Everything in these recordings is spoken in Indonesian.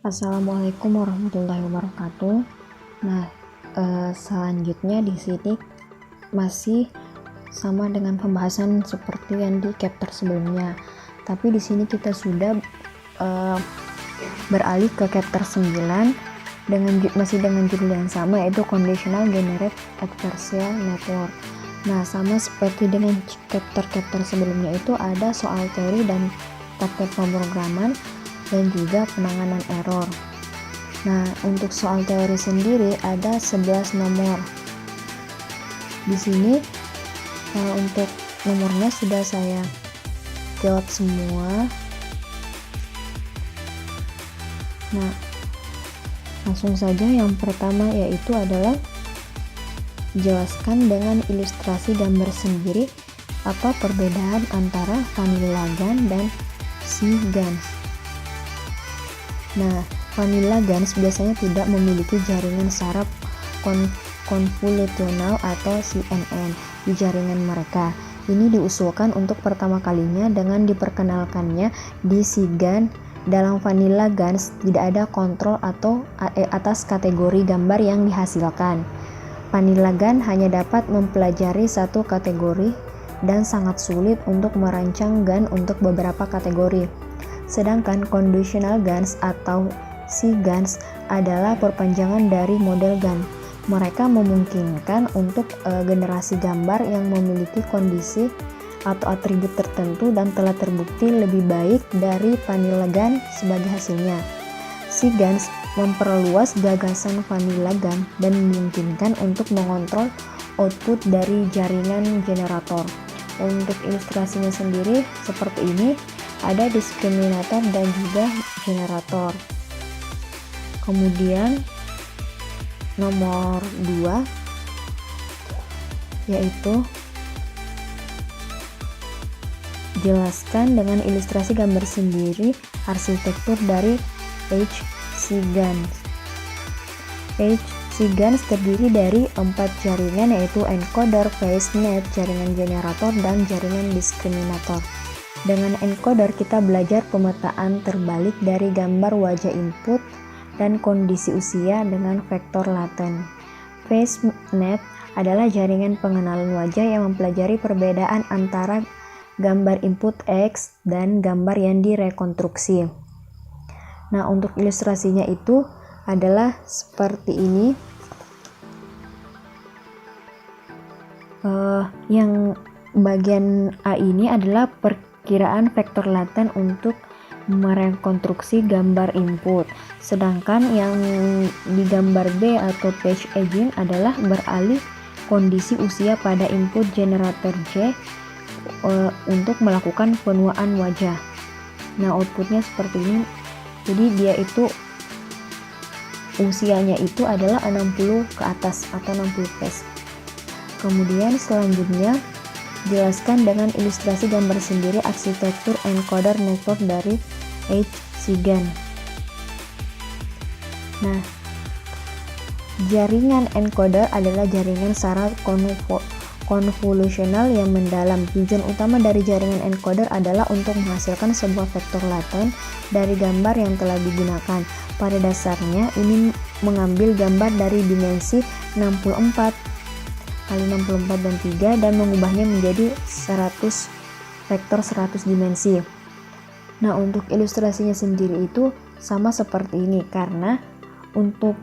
Assalamualaikum warahmatullahi wabarakatuh. Nah, selanjutnya di sini masih sama dengan pembahasan seperti yang di chapter sebelumnya. Tapi di sini kita sudah beralih ke chapter 9 masih dengan judul yang sama, yaitu Conditional Generate Adversarial Network. Nah, sama seperti dengan chapter sebelumnya, itu ada soal teori dan praktek pemrograman dan juga penanganan error. Nah, untuk soal teori sendiri ada 11 nomor. Di sini untuk nomornya sudah saya jawab semua. Nah, langsung saja yang pertama, yaitu adalah jelaskan dengan ilustrasi gambar sendiri apa perbedaan antara vanilla GAN dan C-GANs. Nah, vanilla GANs biasanya tidak memiliki jaringan saraf konvolusional atau CNN di jaringan mereka. Ini diusulkan untuk pertama kalinya dengan diperkenalkannya di C-GAN. Dalam vanilla GANs tidak ada kontrol atau atas kategori gambar yang dihasilkan. Vanilla GAN hanya dapat mempelajari satu kategori dan sangat sulit untuk merancang GAN untuk beberapa kategori. Sedangkan conditional GANs atau C-GANs adalah perpanjangan dari model GAN. Mereka memungkinkan untuk generasi gambar yang memiliki kondisi atau atribut tertentu dan telah terbukti lebih baik dari vanilla GAN sebagai hasilnya. C-GANs memperluas gagasan vanilla GAN dan memungkinkan untuk mengontrol output dari jaringan generator. Untuk ilustrasinya sendiri seperti ini. Ada diskriminator dan juga generator. Kemudian nomor 2 yaitu jelaskan dengan ilustrasi gambar sendiri arsitektur dari HC-GANs. HC-GANs terdiri dari 4 jaringan, yaitu encoder, phase net, jaringan generator, dan jaringan diskriminator. Dengan encoder kita belajar pemetaan terbalik dari gambar wajah input dan kondisi usia dengan vektor laten. Phase net adalah jaringan pengenalan wajah yang mempelajari perbedaan antara gambar input X dan gambar yang direkonstruksi. Nah, untuk ilustrasinya itu adalah seperti ini. Yang bagian A ini adalah perkiraan vektor laten untuk merekonstruksi gambar input, sedangkan yang di gambar B atau page aging adalah beralih kondisi usia pada input generator J untuk melakukan penuaan wajah. Nah, outputnya seperti ini. Jadi dia itu usianya itu adalah 60 ke atas atau 60 plus. Kemudian selanjutnya jelaskan dengan ilustrasi gambar sendiri arsitektur encoder network dari HC-GAN. Nah, Jaringan encoder adalah jaringan secara konvolusional yang mendalam. Tujuan utama dari jaringan encoder adalah untuk menghasilkan sebuah vektor laten dari gambar yang telah digunakan. Pada dasarnya, ini mengambil gambar dari dimensi 64 kali 64 dan 3 dan mengubahnya menjadi 100 vektor 100 dimensi. Nah, untuk ilustrasinya sendiri itu sama seperti ini, karena untuk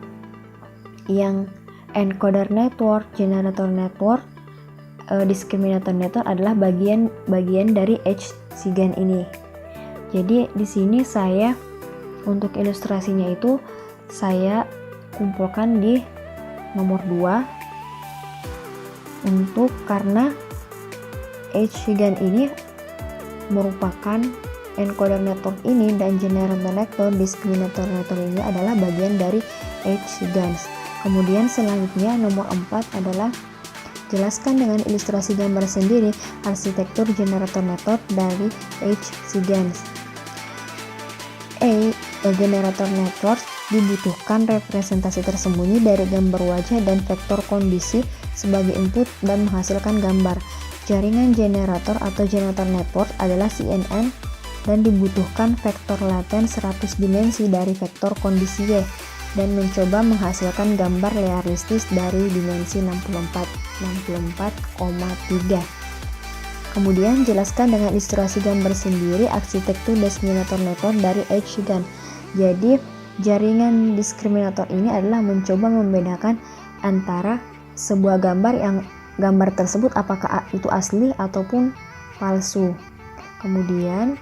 yang encoder network, generator network, discriminator network adalah bagian dari H-SIGAN ini. Jadi di sini saya untuk ilustrasinya itu saya kumpulkan di nomor 2 untuk karena H-SIGAN ini merupakan encoder network ini dan generator network, discriminator network ini adalah bagian dari H-SIGAN. Kemudian selanjutnya nomor 4 adalah jelaskan dengan ilustrasi gambar sendiri arsitektur generator network dari H-SIGAN. Generator network dibutuhkan representasi tersembunyi dari gambar wajah dan vektor kondisi sebagai input dan menghasilkan gambar. Jaringan generator atau generator network adalah CNN dan dibutuhkan vektor laten 100 dimensi dari vektor kondisi Y dan mencoba menghasilkan gambar realistis dari dimensi 64,3. Kemudian jelaskan dengan ilustrasi gambar sendiri arsitektur discriminator network dari H-SIGAN. Jadi jaringan diskriminator ini adalah mencoba membedakan antara sebuah gambar tersebut apakah itu asli ataupun palsu. Kemudian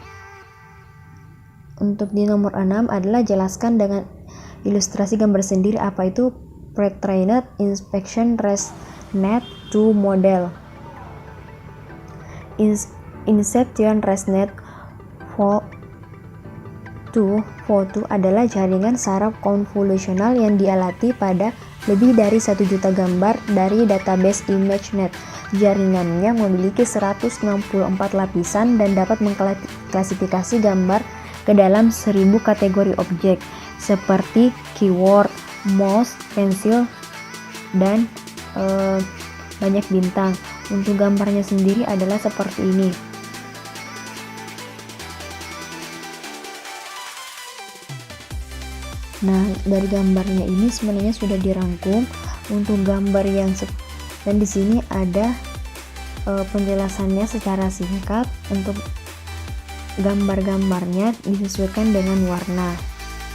untuk di nomor 6 adalah jelaskan dengan ilustrasi gambar sendiri apa itu pre-trained inspection ResNet 2 model. Inception ResNet 4.2 adalah jaringan saraf konvolusional yang dialati pada lebih dari 1 juta gambar dari database ImageNet. Jaringannya memiliki 164 lapisan dan dapat mengklasifikasi gambar ke dalam 1000 kategori objek seperti keyword, mouse, pensil, dan banyak bintang. Untuk gambarnya sendiri adalah seperti ini. Nah, dari gambarnya ini sebenarnya sudah dirangkum untuk gambar yang dan di sini ada penjelasannya secara singkat. Untuk gambar-gambarnya disesuaikan dengan warna.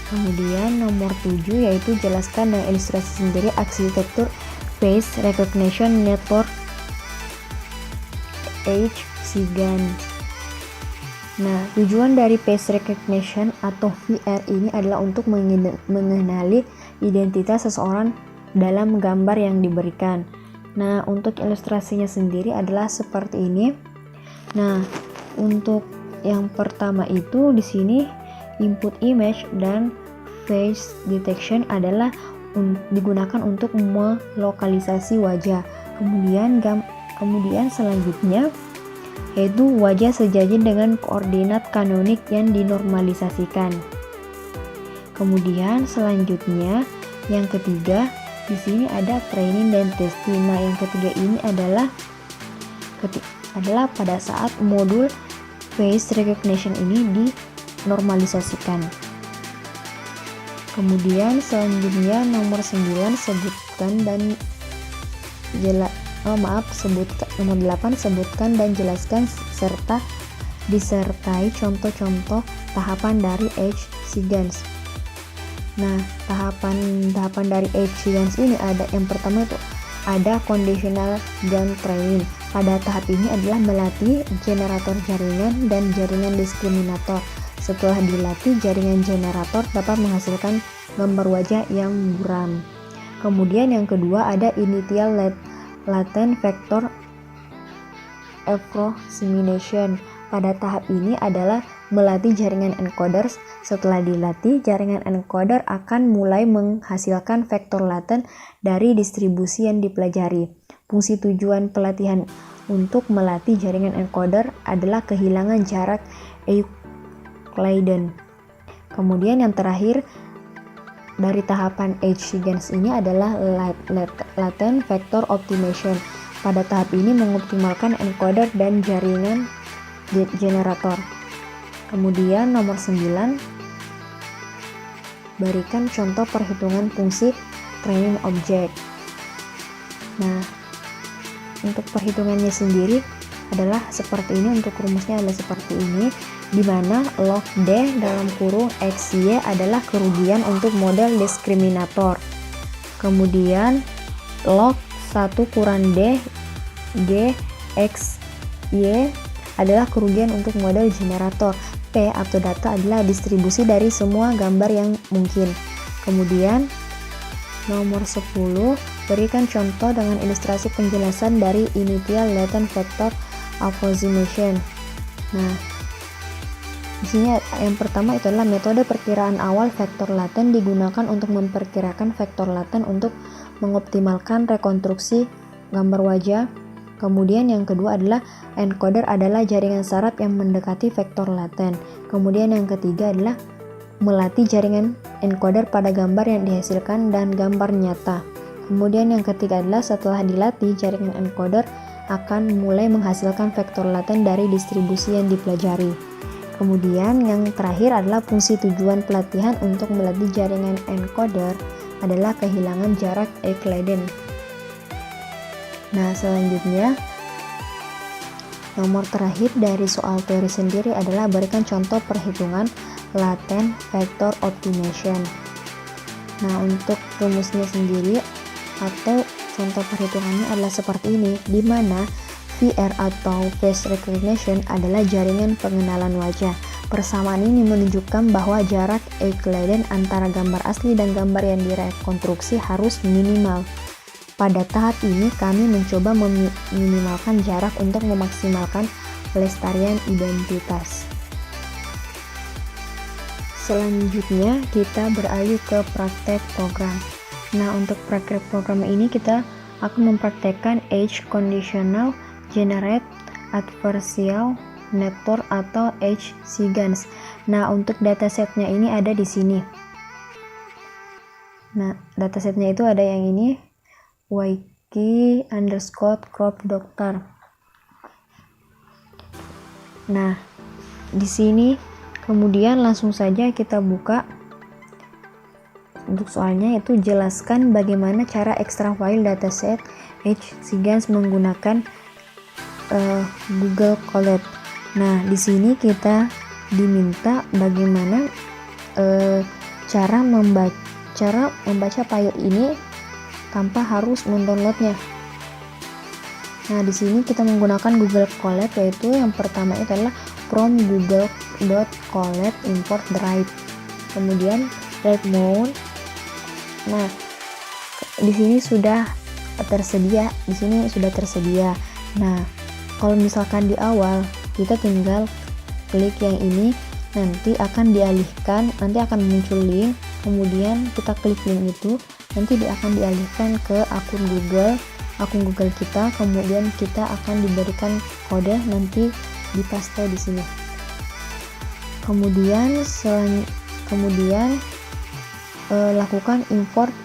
Kemudian nomor 7 yaitu jelaskan dengan ilustrasi sendiri arsitektur face recognition network H-SIGAN. Nah, tujuan dari face recognition atau VR ini adalah untuk mengenali identitas seseorang dalam gambar yang diberikan. Nah, untuk ilustrasinya sendiri adalah seperti ini. Nah, untuk yang pertama itu di sini input image dan face detection adalah digunakan untuk melokalisasi wajah. Kemudian selanjutnya yaitu wajah sejajar dengan koordinat kanonik yang dinormalisasikan. Kemudian selanjutnya yang ketiga di sini ada training dan testing. Nah, yang ketiga ini adalah pada saat modul face recognition ini dinormalisasikan. Kemudian selanjutnya nomor 9 sebutkan dan nomor 8 sebutkan dan jelaskan serta disertai contoh-contoh tahapan dari H-SIGAN. Nah, tahapan dari H-SIGAN ini ada yang pertama itu ada conditional GAN training. Pada tahap ini adalah melatih generator jaringan dan jaringan diskriminator. Setelah dilatih, jaringan generator dapat menghasilkan gambar wajah yang buram. Kemudian yang kedua ada initial latent vector approximation. Pada tahap ini adalah melatih jaringan encoders. Setelah dilatih, jaringan encoder akan mulai menghasilkan vektor laten dari distribusi yang dipelajari. Fungsi tujuan pelatihan untuk melatih jaringan encoder adalah kehilangan jarak Euclidean. Kemudian yang terakhir dari tahapan HCGANs ini adalah latent vector optimization. Pada tahap ini mengoptimalkan encoder dan jaringan generator. Kemudian nomor 9, berikan contoh perhitungan fungsi training object. Nah, untuk perhitungannya sendiri adalah seperti ini, untuk rumusnya adalah seperti ini, di mana log D dalam kurung XY adalah kerugian untuk model diskriminator. Kemudian log 1 kurang D G X Y adalah kerugian untuk model generator. P atau data adalah distribusi dari semua gambar yang mungkin. Kemudian nomor 10, berikan contoh dengan ilustrasi penjelasan dari initial latent vector approximation. Nah, di sini yang pertama itu adalah metode perkiraan awal vektor laten digunakan untuk memperkirakan vektor laten untuk mengoptimalkan rekonstruksi gambar wajah. Kemudian yang kedua adalah encoder adalah jaringan saraf yang mendekati vektor laten. Kemudian yang ketiga adalah melatih jaringan encoder pada gambar yang dihasilkan dan gambar nyata. Kemudian yang ketiga adalah setelah dilatih, jaringan encoder akan mulai menghasilkan vektor laten dari distribusi yang dipelajari. Kemudian yang terakhir adalah fungsi tujuan pelatihan untuk melatih jaringan encoder adalah kehilangan jarak Euclidean. Nah, selanjutnya nomor terakhir dari soal teori sendiri adalah berikan contoh perhitungan latent vector optimization. Nah, untuk rumusnya sendiri atau contoh perhitungannya adalah seperti ini, di mana VR atau face recognition adalah jaringan pengenalan wajah. Persamaan ini menunjukkan bahwa jarak Euclidean antara gambar asli dan gambar yang direkonstruksi harus minimal. Pada tahap ini kami mencoba meminimalkan jarak untuk memaksimalkan pelestarian identitas. Selanjutnya kita beralih ke praktek program. Nah, untuk praktek program ini kita akan mempraktekkan Edge Conditional Generate Adversarial Network atau HCGANs. Nah, untuk datasetnya ini ada di sini. Nah, datasetnya itu ada yang ini, wiki_crop_doctor. Nah, di sini kemudian langsung saja kita buka. Untuk soalnya itu jelaskan bagaimana cara ekstrak file dataset HCGANs menggunakan Google Colab. Nah, di sini kita diminta bagaimana cara membaca file ini tanpa harus mendownloadnya. Nah, di sini kita menggunakan Google Colab, yaitu yang pertama itu adalah from google.colab import drive. Kemudian drive mode. Nah, di sini sudah tersedia. Nah, kalau misalkan di awal kita tinggal klik yang ini, nanti akan dialihkan, nanti akan muncul link, kemudian kita klik link itu, nanti dia akan dialihkan ke akun Google kita, kemudian kita akan diberikan kode, nanti dipaste di sini. Kemudian lakukan import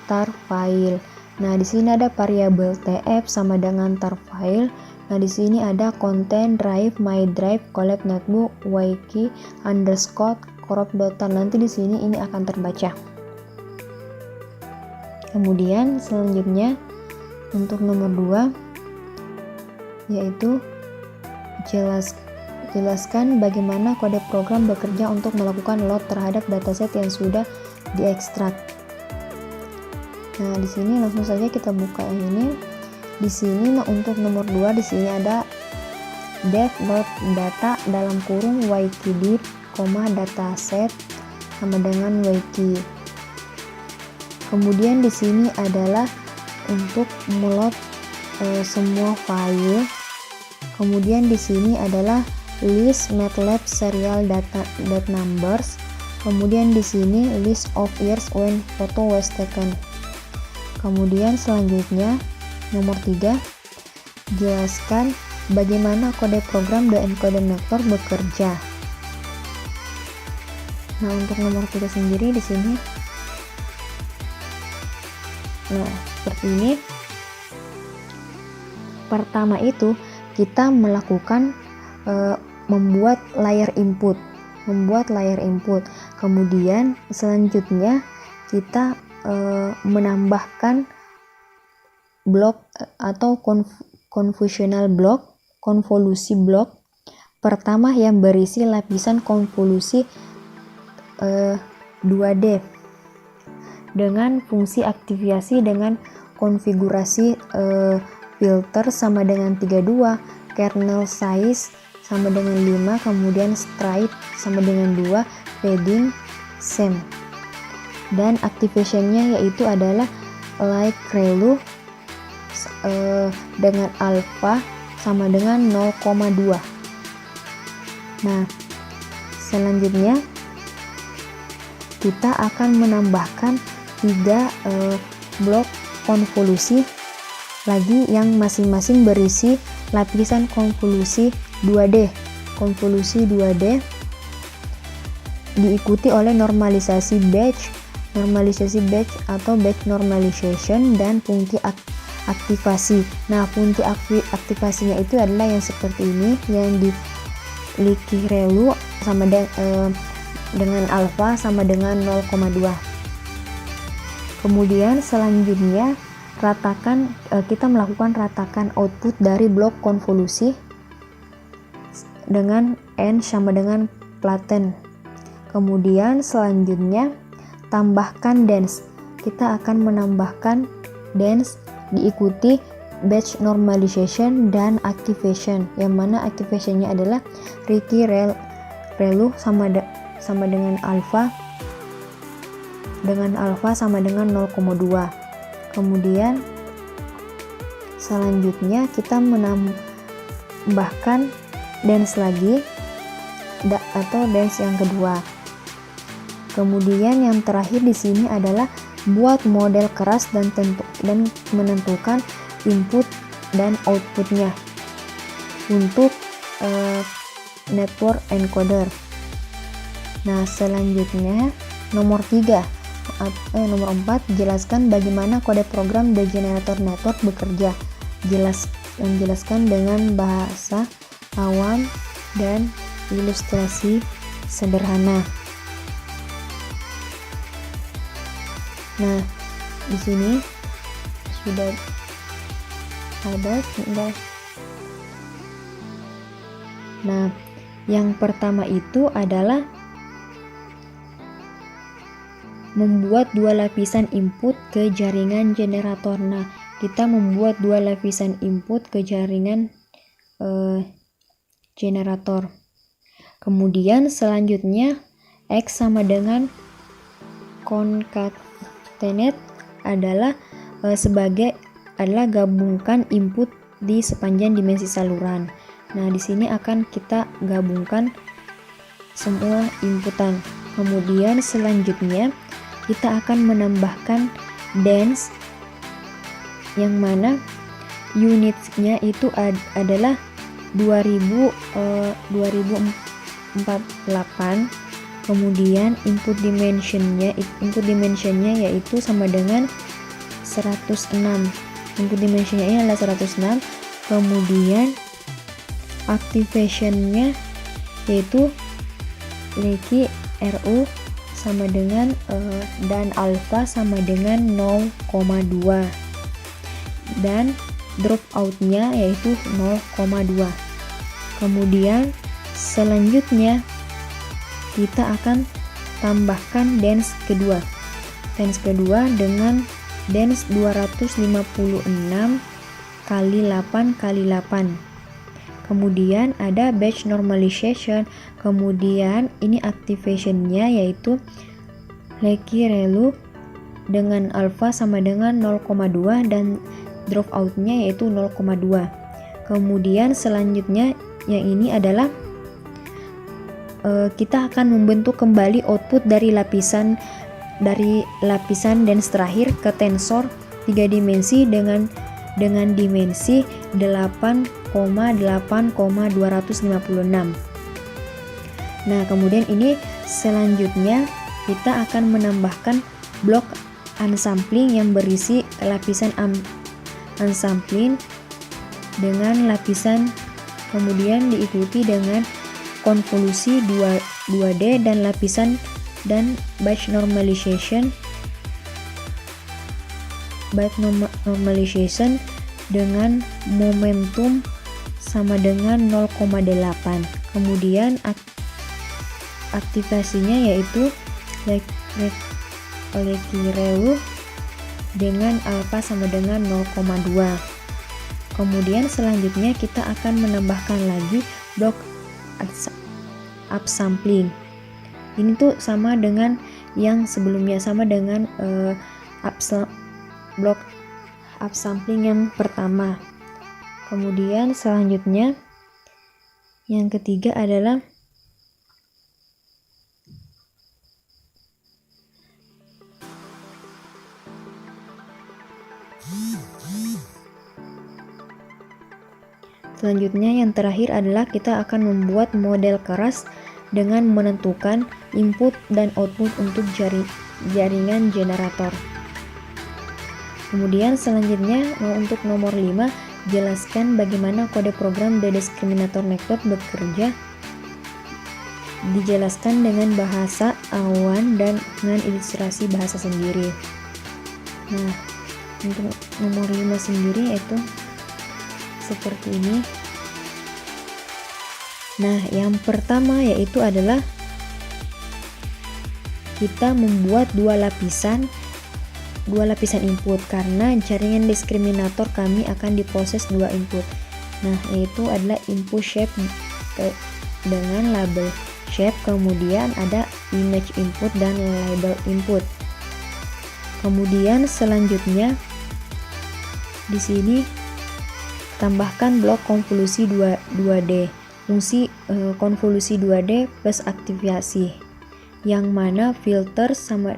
tar file. Nah, di sini ada variabel tf sama dengan tar file. Nah, di sini ada content drive my drive collab notebook wiki_crop_data. Nanti di sini ini akan terbaca. Kemudian selanjutnya untuk nomor 2 yaitu jelaskan bagaimana kode program bekerja untuk melakukan load terhadap dataset yang sudah diekstrak. Nah, di sini langsung saja kita buka yang ini. Di sini untuk nomor 2 di sini ada dev.data dalam kurung wikidit, dataset sama dengan wiki. Kemudian di sini adalah untuk meload semua file. Kemudian di sini adalah list MATLAB serial data numbers. Kemudian di sini list of years when photo was taken. Kemudian selanjutnya nomor 3, jelaskan bagaimana kode program The Encoder Network bekerja. Nah, untuk nomor 3 sendiri di sini Nah, seperti ini. Pertama itu kita melakukan membuat layer input. Kemudian selanjutnya kita menambahkan blok atau konvolusi blok pertama yang berisi lapisan konvolusi 2D dengan fungsi aktivasi dengan konfigurasi filter sama dengan 32, kernel size sama dengan 5, kemudian stripe sama dengan 2, padding same. Dan activationnya yaitu adalah like ReLU dengan alpha sama dengan 0,2. Nah, selanjutnya kita akan menambahkan 3 blok konvolusi lagi yang masing-masing berisi lapisan konvolusi 2D. Diikuti oleh normalisasi batch atau batch normalization dan fungsi aktivasi. Nah, fungsi aktivasinya itu adalah yang seperti ini, yang di Licky ReLU sama dengan alpha sama dengan 0,2. Kemudian selanjutnya kita melakukan ratakan output dari blok konvolusi dengan N sama dengan flatten. Kemudian selanjutnya tambahkan dance. Kita akan menambahkan dance diikuti batch normalization dan activation, yang mana activationnya adalah Licky ReLU sama dengan alpha sama dengan 0,2. Kemudian selanjutnya kita menambahkan dance lagi atau dance yang kedua. Kemudian yang terakhir di sini adalah buat model keras dan menentukan input dan outputnya untuk network encoder. Nah, selanjutnya nomor 4, jelaskan bagaimana kode program The Generator Network bekerja. Menjelaskan dengan bahasa awam dan ilustrasi sederhana. Nah, di sini sudah ada. Nah, yang pertama itu adalah membuat 2 lapisan input ke jaringan generator. Nah, kita membuat 2 lapisan input ke jaringan generator. Kemudian selanjutnya X sama dengan concatenate adalah gabungkan input di sepanjang dimensi saluran. Nah, di sini akan kita gabungkan semua inputan. Kemudian selanjutnya kita akan menambahkan dance, yang mana unitnya itu adalah 2048. Kemudian input dimensionnya yaitu sama dengan 106. Input dimensionnya ini adalah 106. Kemudian activationnya yaitu Licky ReLU sama dengan dan alpha sama dengan 0,2, dan dropoutnya yaitu 0,2. Kemudian selanjutnya kita akan tambahkan dance kedua dengan dance 256 kali 8 kali 8. Kemudian ada batch normalization. Kemudian ini activationnya yaitu Licky ReLU dengan alpha sama dengan 0,2 dan dropoutnya yaitu 0,2. Kemudian selanjutnya yang ini adalah kita akan membentuk kembali output dari lapisan dance terakhir ke tensor 3 dimensi dengan dimensi 8,8,256. Nah, kemudian ini selanjutnya kita akan menambahkan blok unsampling yang berisi lapisan unsampling dengan lapisan, kemudian diikuti dengan konvolusi 2D dan lapisan dan batch normalization dengan momentum sama dengan 0,8. Kemudian aktivasinya yaitu Lekirelu dengan alfa sama dengan 0,2. Kemudian selanjutnya kita akan menambahkan lagi blok upsampling. Ini tuh sama dengan yang sebelumnya, sama dengan blok upsampling yang pertama. Kemudian selanjutnya yang ketiga adalah yang terakhir adalah kita akan membuat model keras dengan menentukan input dan output untuk jaringan generator. Kemudian selanjutnya untuk nomor 5, jelaskan bagaimana kode program The Discriminator Network bekerja. Dijelaskan dengan bahasa awan dan dengan ilustrasi bahasa sendiri. Nah, untuk nomor 5 sendiri yaitu seperti ini. Nah, yang pertama yaitu adalah kita membuat dua lapisan input karena jaringan diskriminator kami akan diproses dua input. Nah, yaitu adalah input shape dengan label shape, kemudian ada image input dan label input. Kemudian selanjutnya di sini tambahkan blok konvolusi 2D. Fungsi konvolusi 2D plus aktivasi, yang mana filter sama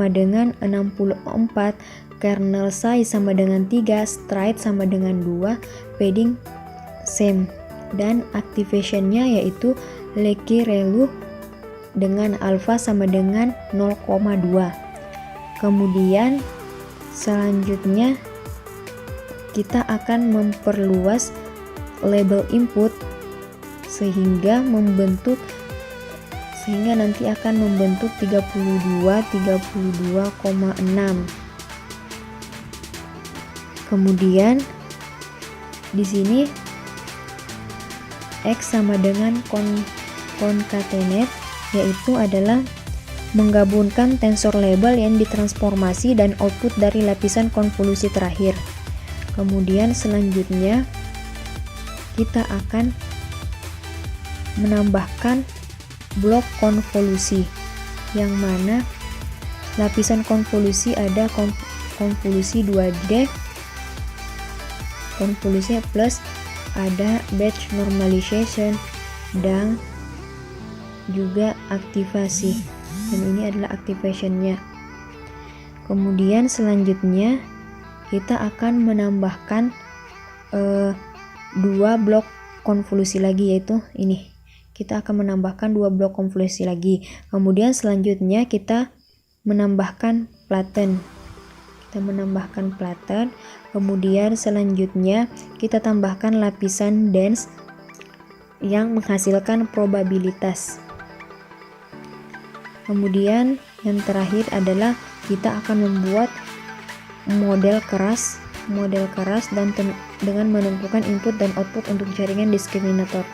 dengan 64, kernel size sama dengan 3, stride sama dengan 2, padding same, dan activation-nya yaitu Lekirelu dengan alpha sama dengan 0,2. Kemudian selanjutnya kita akan memperluas label input sehingga nanti akan membentuk 32,6. Kemudian di sini X sama dengan concatenate, yaitu adalah menggabungkan tensor label yang ditransformasi dan output dari lapisan konvolusi terakhir. Kemudian selanjutnya kita akan menambahkan blok konvolusi, yang mana lapisan konvolusi ada konvolusi 2D, konvolusi plus ada batch normalization dan juga aktivasi, dan ini adalah activation-nya. Kemudian selanjutnya kita akan menambahkan dua blok konvolusi lagi, yaitu ini. Kita akan menambahkan dua blok konvolusi lagi. Kemudian selanjutnya kita menambahkan flatten. Kemudian selanjutnya kita tambahkan lapisan dense yang menghasilkan probabilitas. Kemudian yang terakhir adalah kita akan membuat model keras dan dengan menentukan input dan output untuk jaringan diskriminator.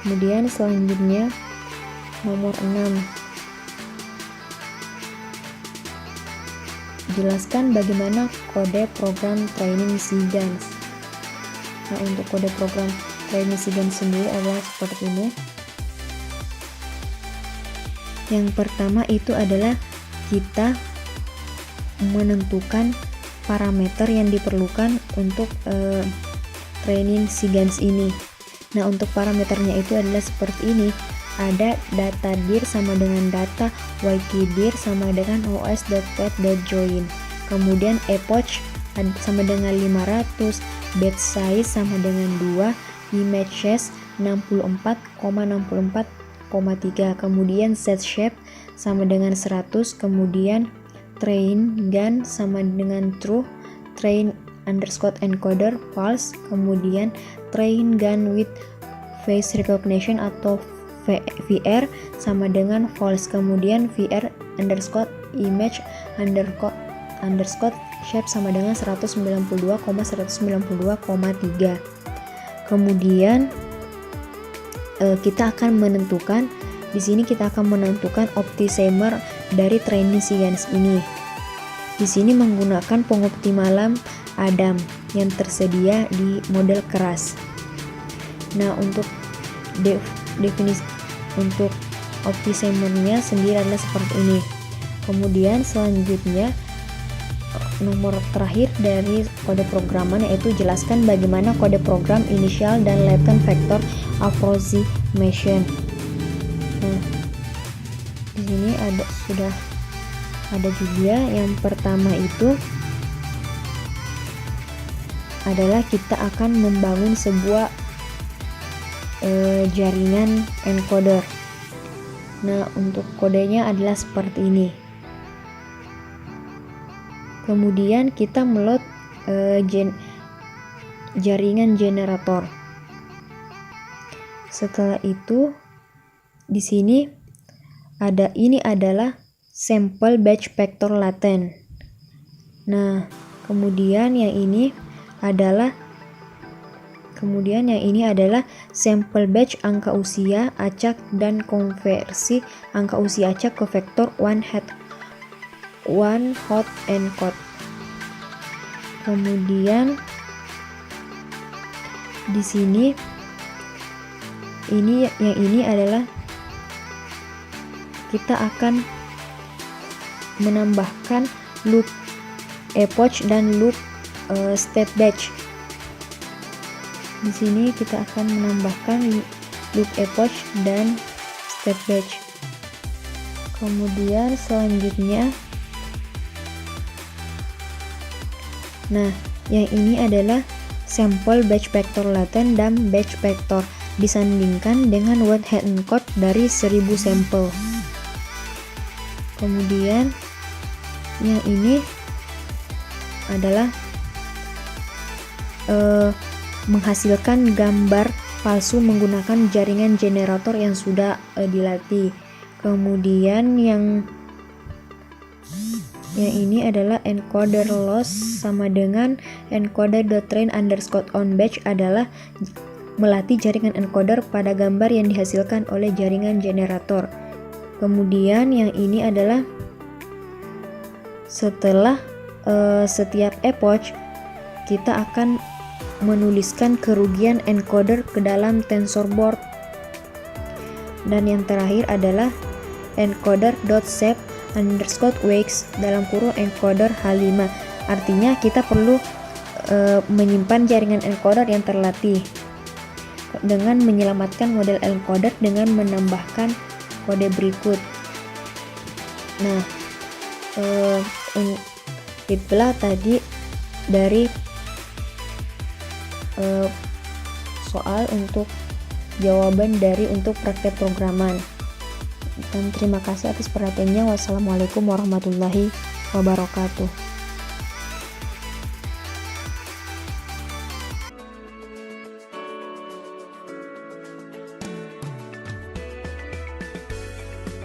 Kemudian selanjutnya nomor 6, jelaskan bagaimana kode program training SIGANS. Nah, untuk kode program training SIGANS sendiri adalah seperti ini. Yang pertama itu adalah kita menentukan parameter yang diperlukan untuk training SIGANS ini. Nah, untuk parameternya itu adalah seperti ini. Ada data dir sama dengan data, ytdir sama dengan os.pet.join. Kemudian epoch sama dengan 500, batch size sama dengan 2, images 64,3. Kemudian set shape sama dengan 100, kemudian train GAN sama dengan true, train underscore encoder false, kemudian train GAN with face recognition atau VR sama dengan false, kemudian VR underscore image underscore shape sama dengan 192,192,3. Kemudian kita akan menentukan di sini optimer dari training si GAN ini. Di sini menggunakan pengoptimalan Adam yang tersedia di model keras. Nah, untuk definisi untuk optimernya sendiri adalah seperti ini. Kemudian selanjutnya nomor terakhir dari kode programan, yaitu jelaskan bagaimana kode program initial dan latent vector approximation. Nah, di sini sudah ada juga. Yang pertama itu adalah kita akan membangun sebuah jaringan encoder. Nah, untuk kodenya adalah seperti ini. Kemudian kita meload jaringan generator. Setelah itu di sini ini adalah sampel batch vector latent. Nah, kemudian yang ini adalah sampel batch angka usia acak dan konversi angka usia acak ke vektor one hot encode. Kemudian di sini ini adalah kita akan menambahkan loop epoch dan loop step batch. Di sini kita akan menambahkan loop epoch dan step batch. Kemudian selanjutnya, nah, yang ini adalah sampel batch vector latent dan batch vector disandingkan dengan word head encode dari 1000 sampel. Kemudian yang ini adalah menghasilkan gambar palsu menggunakan jaringan generator yang sudah dilatih. Kemudian yang ini adalah encoder loss sama dengan encoder.train underscore on batch adalah melatih jaringan encoder pada gambar yang dihasilkan oleh jaringan generator. Kemudian yang ini adalah setelah setiap epoch kita akan menuliskan kerugian encoder ke dalam tensor board. Dan yang terakhir adalah encoder.save underscore wakes dalam kurung encoder H5. Artinya kita perlu menyimpan jaringan encoder yang terlatih dengan menyelamatkan model encoder dengan menambahkan kode berikut. Nah, itulah tadi dari soal untuk jawaban untuk praktek programan. Dan terima kasih atas perhatiannya. Wassalamualaikum warahmatullahi wabarakatuh.